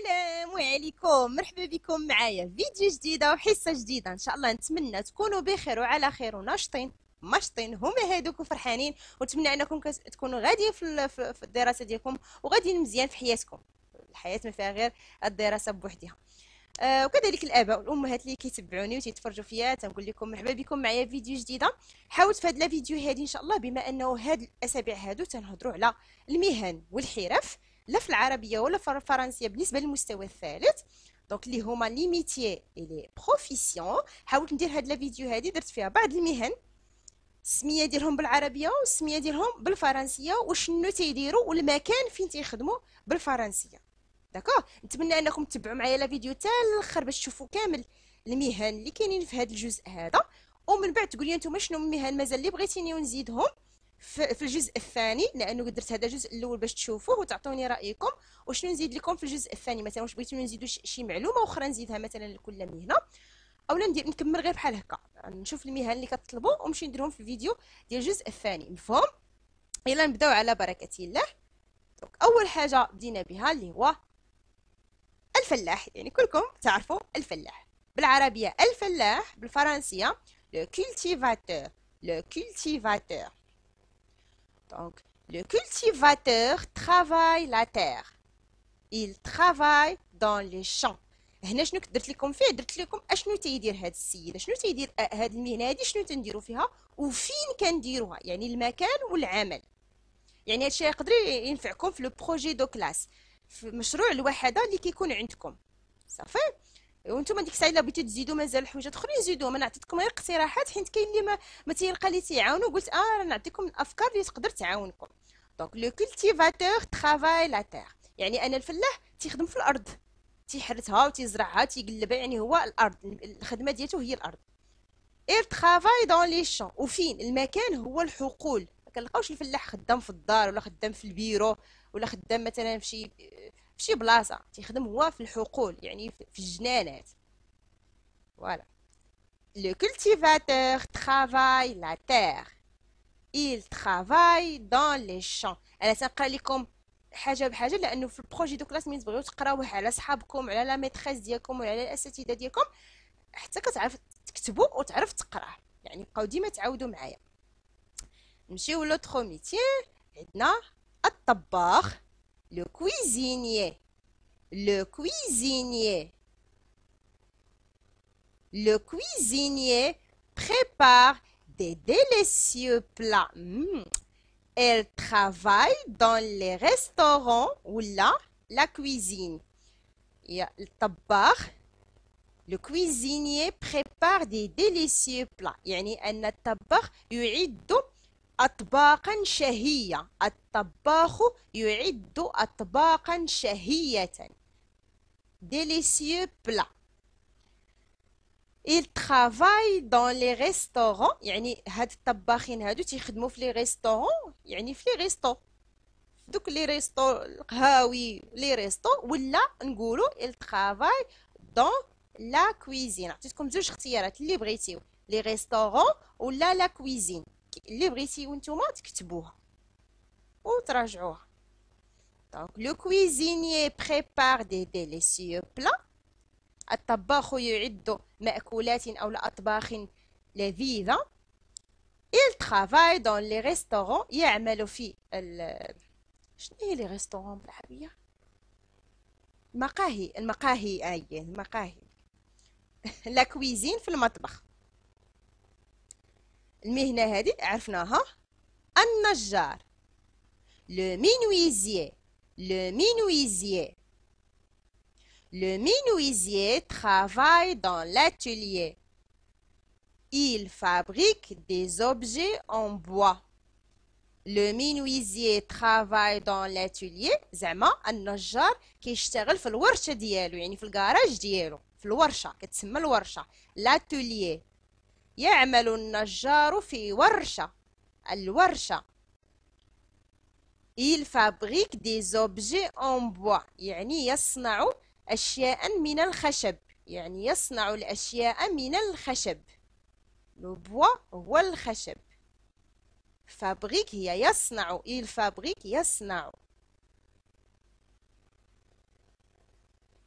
السلام عليكم، مرحبا بكم معايا فيديو جديده وحصه جديده. ان شاء الله نتمنى تكونوا بخير وعلى خير وناشطين مشطين هما هادوك وفرحانين، ونتمنى انكم تكونوا غاديين في الدراسه ديالكم وغاديين مزيان في حياتكم. الحياه ما فيها غير الدراسه بوحدها. وكذلك الاباء والامهات اللي كيتبعوني وتيتفرجوا فيا، تنقول لكم مرحبا بكم معايا فيديو جديده. حاولت في هذا الفيديو هذه ان شاء الله، بما انه هاد الاسابيع هادو تنهضروا على المهن والحرف، لا في العربيه ولا في الفرنسيه بالنسبه للمستوى الثالث، دونك اللي هما لي ميتيي اي لي بروفيسيون. حاولت ندير هاد الفيديو هذه، درت فيها بعض المهن، السميه ديالهم بالعربيه والسميه ديالهم بالفرنسيه، وشنو تيديروا والمكان فين تيخدموا بالفرنسيه. داكوغ، نتمنى انكم تتبعوا معايا لا فيديو حتى الاخر باش تشوفوا كامل المهن اللي كاينين في هذا الجزء هذا، ومن بعد تقولوا لي نتوما شنو المهن مازال اللي بغيتيني نزيدهم في الجزء الثاني، لانه درت هذا الجزء الاول باش تشوفوه وتعطوني رايكم وشنو نزيد لكم في الجزء الثاني. مثلا واش بغيتوني نزيدوا شي معلومه اخرى نزيدها مثلا لكل مهنه، اولا نكمل غير بحال هكا، نشوف المهن اللي كتطلبوا ونمشي نديرهم في الفيديو ديال الجزء الثاني. مفهوم؟ يلا نبداو على بركه الله. دونك اول حاجه بدينا بها اللي هو الفلاح، يعني كلكم تعرفوا الفلاح بالعربيه الفلاح، بالفرنسيه لو كولتيفاتور. لو كولتيفاتور. Donc, le cultivateur travaille la terre. Il travaille dans les champs. هنا شنو درت لكم فيه؟ درت لكم اشنو تيدير هذا السيد، اشنو تيدير هذه المهنه هذه، شنو تنديروا فيها وفين كنديروها، يعني المكان والعمل. يعني هادشي يقدر ينفعكم في لو بروجي دو كلاس، في مشروع الوحده اللي كيكون عندكم. صافي. وانتم ديك الساعه الا بغيتو تزيدوا مازال حوايج اخرين زيدوا، ما نعطيتكم غير اقتراحات حيت كاين اللي ما تيلقى اللي تيعاونوا، قلت راه نعطيكم الافكار اللي تقدر تعاونكم. دونك لو كولتيفاتور ترافاي لا تير، يعني انا الفلاح تيخدم في الارض، تيحرثها وتيزرعها تيقلبها، يعني هو الارض، الخدمه ديالته هي الارض. اير ترافاي دون لي شون، وفين المكان هو الحقول. ما كنلقاوش الفلاح خدام في الدار ولا خدام في البيرو ولا خدام مثلا في شي بلاصه، تيخدم هو في الحقول، يعني في الجنانات. فوالا. Le cultivateur travaille la terre. Il travaille dans les champs. انا تنقرا لكم حاجه بحاجه، لانه في البروجي دو كلاس ملي تبغيو تقراوه على صحابكم على لا ميتريس ديالكم وعلى الاساتذه ديالكم، حتى كتعرف تكتبوا وتعرف تقراه، يعني بقاو ديما تعاودوا معايا. نمشيو لوطخ ميتيي. عندنا الطباخ، لو كويزينيي. لو كويزينيي. Le cuisinier prépare des délicieux plats. Elle travaille dans les restaurants ou la cuisine. الطباخ، le cuisinier prépare des délicieux plats، يعني أن الطباخ يعد أطباقا شهية. الطباخ يعد أطباقا شهية. délicieux plats. Il travaille dans les restaurants، يعني هاد الطباخين هادو تيخدموا في لي ريستورون، يعني في لي ريستو، دوك لي ريستو القهاوي، لي ريستو، ولا نقولوا il travaille dans la cuisine. عطيتكم زوج اختيارات اللي بغيتيو، لي ريستورون ولا لا كويزين، اللي بغيتيو نتوما تكتبوها وتراجعوها. Donc le cuisinier prépare des délicieux plats. الطباخ يعد مأكولات أو أطباق لذيذة. Il travaille dans les restaurants، يعمل في شنو هي لي ريستورون بالعربية؟ المقاهي. المقاهي لا كويزين، في المطبخ. المهنة هذه عرفناها. النجار، لو مينويزيي. لو مينويزيي. Le menuisier travaille dans l'atelier. Il fabrique des objets en bois. Le menuisier travaille dans l'atelier. زعما النجار كيشتغل في الورشة ديالو، يعني في الكراج ديالو، في الورشة كتسمى الورشة l'atelier. يعمل النجار في ورشة، الورشة. Il fabrique des objets en bois، يعني يصنع أشياء من الخشب، يعني يصنع الأشياء من الخشب. لو بوا هو الخشب، فابريك هي يصنع، il fabrique يصنع.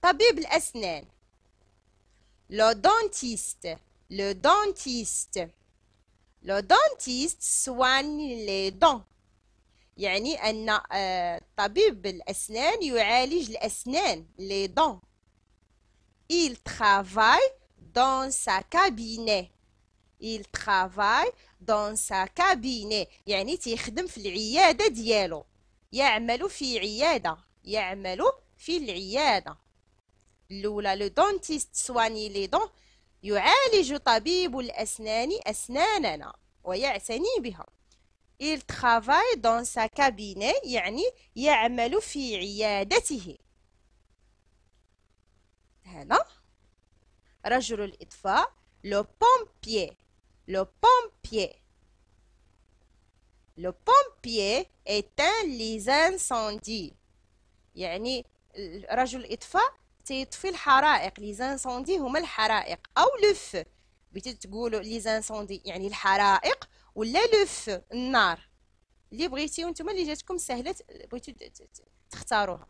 طبيب الأسنان. لو دونتيست. لو دونتيست. لو دونتيست soigne les dents. يعني أن طبيب الأسنان يعالج الأسنان les dents. Il travaille dans sa cabinet. Il travaille dans sa cabinet. يعني تيخدم في العيادة ديالو. يعمل في عيادة. يعمل في العيادة. الأولى لو دونتيست سواني لي دون، يعالج طبيب الأسنان أسناننا ويعتني بها. Il travaille dans sa cabinet يعني يعمل في عيادته. هذا رجل الإطفاء لو pompier. لو pompier. لو pompier éteint les incendies. يعني رجل الإطفاء تيطفي الحرائق. لي زانسوندي هما الحرائق او لو فو. بغيتو تقولوا لي زانسوندي يعني الحرائق ولا لو فو النار، اللي بغيتيو نتوما اللي جاتكم سهله بغيتو تختاروها.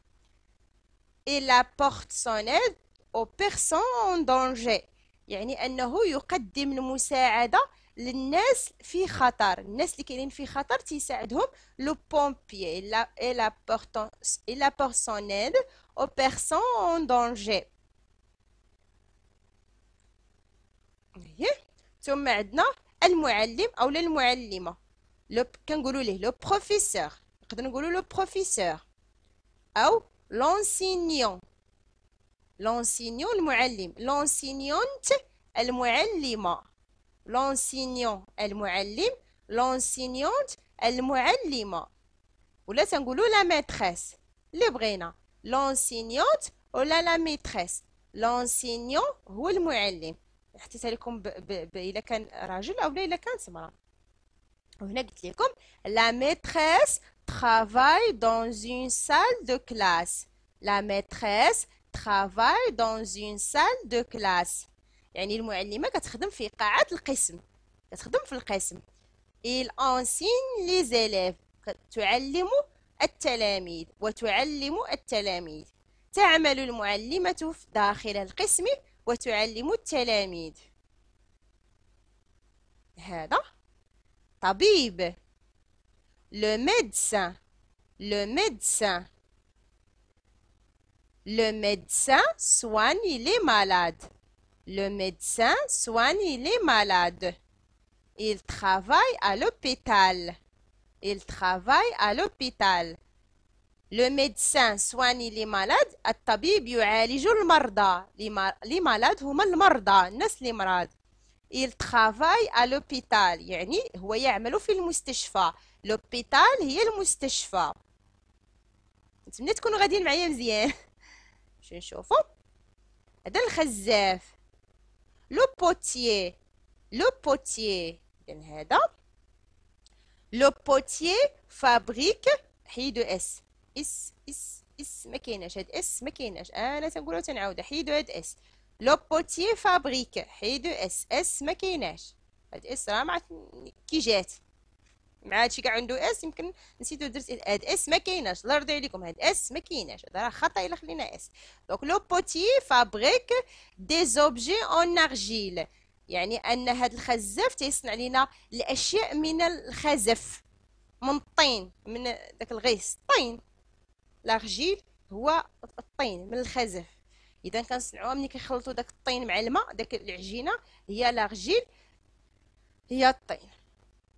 اي لا بورت سونيد او بيرسون اون دونجي، يعني انه يقدم المساعده للناس في خطر. الناس اللي كاينين في خطر تيساعدهم لو بومبيي. لا بورسونيد aux personnes en danger. ثم عندنا المعلم او المعلمه. كنقولوا ليه لو بروفيسور، نقدر نقولوا لو بروفيسور او لونسينيون. لونسينيون المعلم، لونسينيونت المعلمه. لونسينيون المعلم، لونسينيونت المعلمه. ولا تنقولوا لا ميتريس اللي بغينا، لونسينيونت ولا لا ميتريس. لونسينيون هو المعلم، حطيتها لكم الا كان راجل او الا كانت امراه. وهنا قلت لكم لا ميتريس travaille dans une salle de classe. لا ميتريس travaille dans une salle de classe. يعني المعلمه كتخدم في قاعه القسم، كتخدم في القسم. il enseigne les élèves، تعلم التلاميذ وتعلم التلاميذ. تعمل المعلمة داخل القسم وتعلم التلاميذ. هذا طبيب. le médecin. le médecin. le médecin soigne les malades. le médecin soigne les malades. il travaille à l'hôpital. il travaille à l'hôpital. Le médecin soigne les malades. الطبيب يعالج المرضى. les malades هما المرضى، الناس اللي مرض. il travaille à l'hôpital يعني هو يعمل في المستشفى. l'hôpital هي المستشفى. نتمنى تكونوا غاديين معايا مزيان. باش نشوفوا هذا الخزاف. لو بوتيي. لو بوتيي هذا لو بوتيي فابريك. حيدو اس ما كايناش، هاد اس ما كايناش، انا تنقولها تنعاودها. حيدو هاد اس. لو بوتيي فابريك. حيدو اس ما كايناش. هاد اس راه ما كي جات مع هادشي كاع عنده اس، يمكن نسيتو درت هاد اس ما كايناش. الله يرضي عليكم هاد اس ما كايناش، هذا راه خطا الا خلينا اس. دونك لو بوتيي فابريك دي زوبجي اون ارجيل، يعني ان هاد الخزاف تيصنع لنا الاشياء من الخزف، من الطين، من داك الغيس. الطين لارجيل هو الطين من الخزف. اذا كنصنعوها ملي كيخلطوا داك الطين مع الماء، داك العجينه هي لارجيل، هي الطين.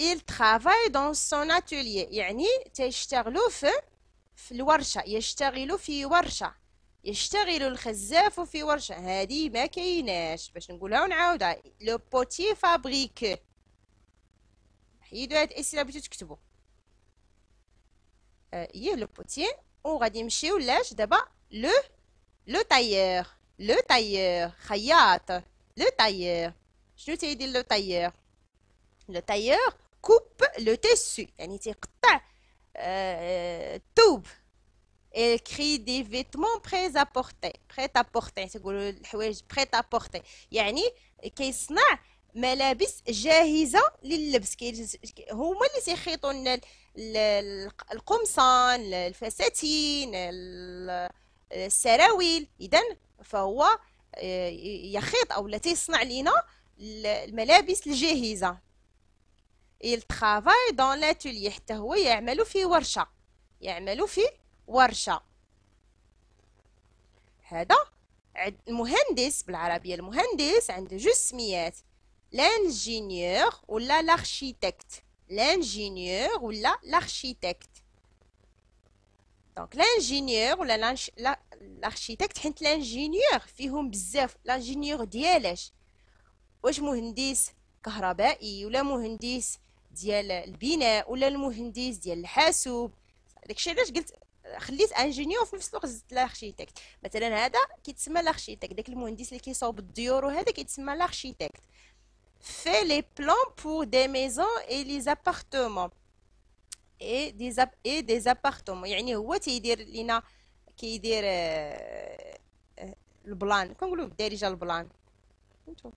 il travaille dans son atelier يعني تيشتغلوا في الورشه. يشتغل في ورشه. يشتغل الخزاف في ورشه. هذه ما كايناش، باش نقولها ونعاودها. لو بوتي فابريك. حيدوا هاد الاسئله بغيتو تكتبوا. لو بوتي. وغادي نمشيو لاش دابا لو تايور. لو تايور خياط. لو تايور شنو تيدير لو تايور؟ لو تايور كوب لو تيسو يعني تيقطع الثوب. elle crée des vêtements prêts à porter. prêt à porter تقولوا الحوايج prêt à porter يعني كيصنع ملابس جاهزه لللبس. هما اللي تيخيطوا لنا القمصان، الفساتين، السراويل. اذا فهو يخيط او لا تصنع لنا الملابس الجاهزه. il travaille dans l'atelier، حتى هو يعمل في ورشه، يعمل في ورشه. هذا المهندس بالعربيه، المهندس عنده جوج سميات، l'ingénieur ولا l'architecte، l'ingénieur ولا l'architecte. دونك l'ingénieur ولا l'architecte، حيت l'ingénieur فيهم بزاف. l'ingénieur ديالاش؟ واش مهندس كهربائي ولا مهندس ديال البناء ولا المهندس ديال الحاسوب؟ داكشي علاش قلت خليت انجينيور وفي نفس الوقت زدت لارشيتكت. مثلا هذا كيتسمى لارشيتكت، داك المهندس اللي كيصاوب الديور وهذا كيتسمى لارشيتكت. في لي بلان بور دي ميزون اي لي ابارتمون اي دي ابارتمون، يعني هو تيدير لينا، كيدير البلان، كنقولوا بالدارجه البلان، فهمتوا؟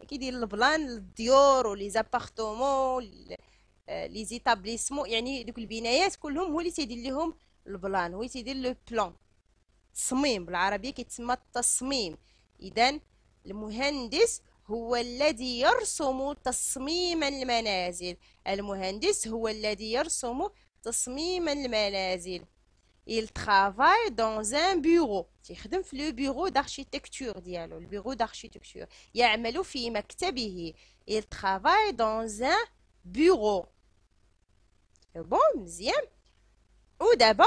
كيدير البلان للديور ولي زابارتمون لي زيتابليسمون، يعني دوك البنايات كلهم هو اللي تيدير لهم البلان، هو تيدير لو بلان. تصميم بالعربيه كيتسمى التصميم. اذا المهندس هو الذي يرسم تصميم المنازل، المهندس هو الذي يرسم تصميم المنازل. il travaille dans un bureau، تيخدم في لو بيرو d'architecture ديالو، البيرو d'architecture، يعمل في مكتبه. il travaille dans un bureau. بون مزيان. ودابا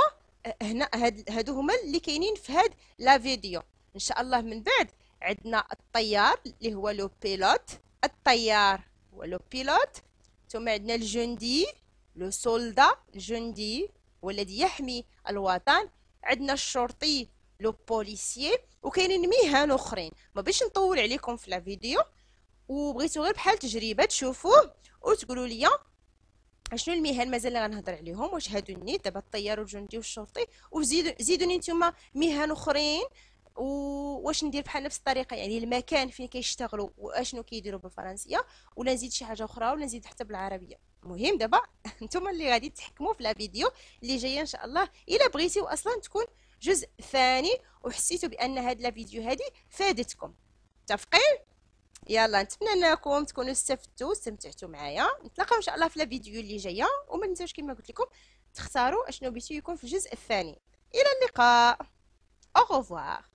هنا هادو هما اللي كاينين في هاد لا فيديو. ان شاء الله من بعد عندنا الطيار اللي هو لو بيلوت، الطيار هو لو بيلوت. ثم عندنا الجندي لو سولدا، الجندي والذي يحمي الوطن. عندنا الشرطي لو بوليسيي. وكاينين مهن اخرين ما باش نطول عليكم في لا فيديو، وبغيتو غير بحال تجربه تشوفوه وتقولوا لي شنو المهن مازال غنهضر عليهم، واش هادو النيت دابا الطيار والجندي والشرطي، وزيدوني نتوما مهن اخرين، واش ندير بحال نفس الطريقه، يعني المكان فين كيشتغلوا واشنو كيديروا بالفرنسيه، ولا نزيد شي حاجه اخرى، ولا نزيد حتى بالعربيه. المهم دابا نتوما اللي غادي تحكموا في لا فيديو اللي جايه ان شاء الله. الا بغيتيو اصلا تكون جزء ثاني وحسيتوا بان هاد لا فيديو هادي فادتكم، متفقين؟ يلا نتمنى انكم تكونوا استمتعتوا معايا. نتلاقاو ان شاء الله في لا فيديو اللي جايه، وما تنساوش كما قلت لكم تختاروا اشنو بغيتو يكون في الجزء الثاني. الى اللقاء، au revoir.